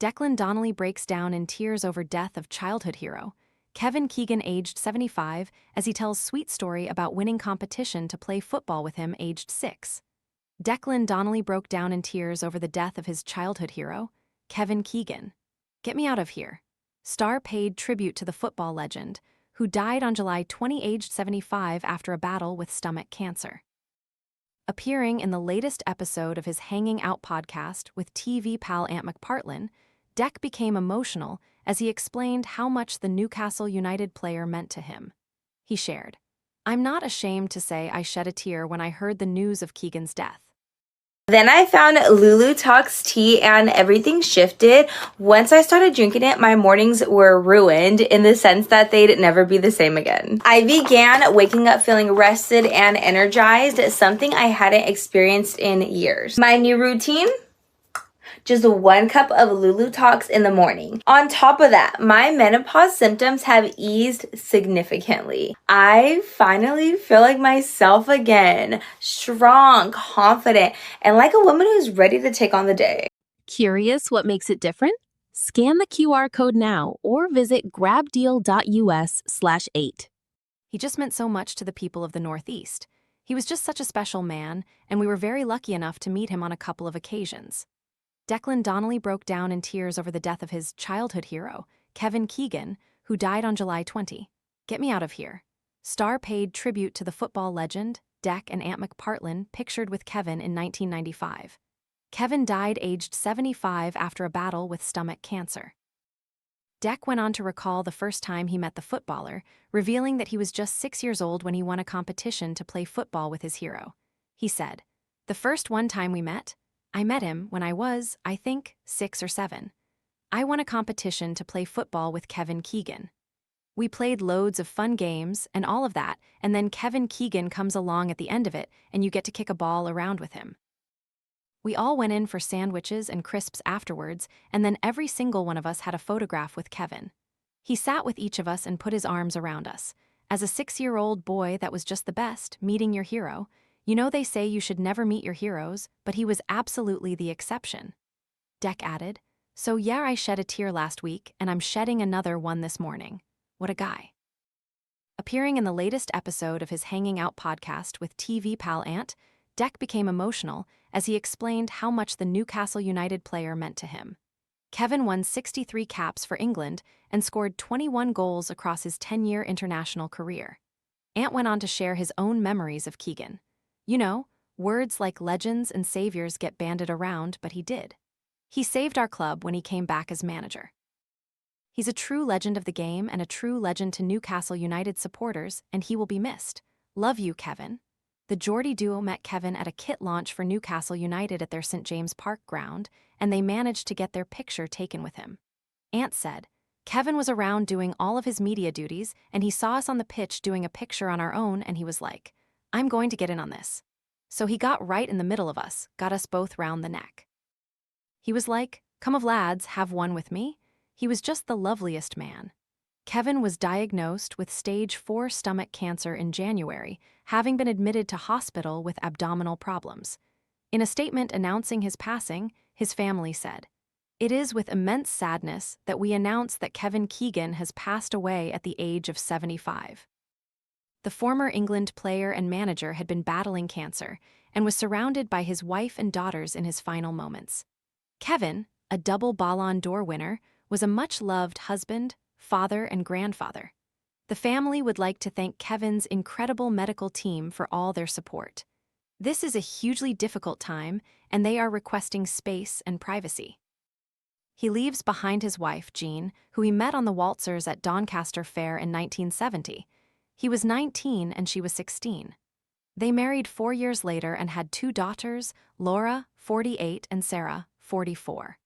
Declan Donnelly breaks down in tears over death of childhood hero Kevin Keegan, aged 75, as he tells sweet story about winning competition to play football with him aged 6. Declan Donnelly broke down in tears over the death of his childhood hero, Kevin Keegan. Get me out of here. Star paid tribute to the football legend, who died on July 20, aged 75, after a battle with stomach cancer. Appearing in the latest episode of his Hanging Out podcast with TV pal Ant McPartlin, Dec became emotional as he explained how much the Newcastle United player meant to him. He shared, "I'm not ashamed to say I shed a tear when I heard the news of Keegan's death. Then I found Lulu Talks tea and everything shifted. Once I started drinking it, my mornings were ruined in the sense that they'd never be the same again. I began waking up feeling rested and energized, something I hadn't experienced in years. My new routine? Just 1 cup of Lulu Talks in the morning. On top of that, my menopause symptoms have eased significantly. I finally feel like myself again, strong, confident, and like a woman who's ready to take on the day." Curious what makes it different? Scan the QR code now or visit grabdeal.us/8. He just meant so much to the people of the Northeast. He was just such a special man, and we were very lucky enough to meet him on a couple of occasions. Declan Donnelly broke down in tears over the death of his childhood hero, Kevin Keegan, who died on July 20. Get me out of here. Star paid tribute to the football legend, Dec and Ant McPartlin, pictured with Kevin in 1995. Kevin died aged 75 after a battle with stomach cancer. Dec went on to recall the first time he met the footballer, revealing that he was just 6 years old when he won a competition to play football with his hero. He said, "The first one time we met, I met him when I was, I think, 6 or 7. I won a competition to play football with Kevin Keegan. We played loads of fun games and all of that, and then Kevin Keegan comes along at the end of it and you get to kick a ball around with him. We all went in for sandwiches and crisps afterwards, and then every single one of us had a photograph with Kevin. He sat with each of us and put his arms around us. As a 6-year-old boy, that was just the best, meeting your hero. You know they say you should never meet your heroes, but he was absolutely the exception." Dec added, "So yeah, I shed a tear last week, and I'm shedding another one this morning. What a guy." Appearing in the latest episode of his Hanging Out podcast with TV pal Ant, Dec became emotional as he explained how much the Newcastle United player meant to him. Kevin won 63 caps for England and scored 21 goals across his 10-year international career. Ant went on to share his own memories of Keegan. "You know, words like legends and saviors get bandied around, but he did. He saved our club when he came back as manager. He's a true legend of the game and a true legend to Newcastle United supporters, and he will be missed. Love you, Kevin." The Geordie duo met Kevin at a kit launch for Newcastle United at their St. James Park ground, and they managed to get their picture taken with him. Ant said, "Kevin was around doing all of his media duties, and he saw us on the pitch doing a picture on our own, and he was like, 'I'm going to get in on this.' So he got right in the middle of us, got us both round the neck. He was like, 'Come of lads, have one with me.' He was just the loveliest man." Kevin was diagnosed with stage 4 stomach cancer in January, having been admitted to hospital with abdominal problems. In a statement announcing his passing, his family said, "It is with immense sadness that we announce that Kevin Keegan has passed away at the age of 75. The former England player and manager had been battling cancer and was surrounded by his wife and daughters in his final moments. Kevin, a double Ballon d'Or winner, was a much-loved husband, father, and grandfather. The family would like to thank Kevin's incredible medical team for all their support. This is a hugely difficult time, and they are requesting space and privacy." He leaves behind his wife, Jean, who he met on the waltzers at Doncaster Fair in 1970. He was 19 and she was 16. They married 4 years later and had 2 daughters, Laura, 48, and Sarah, 44.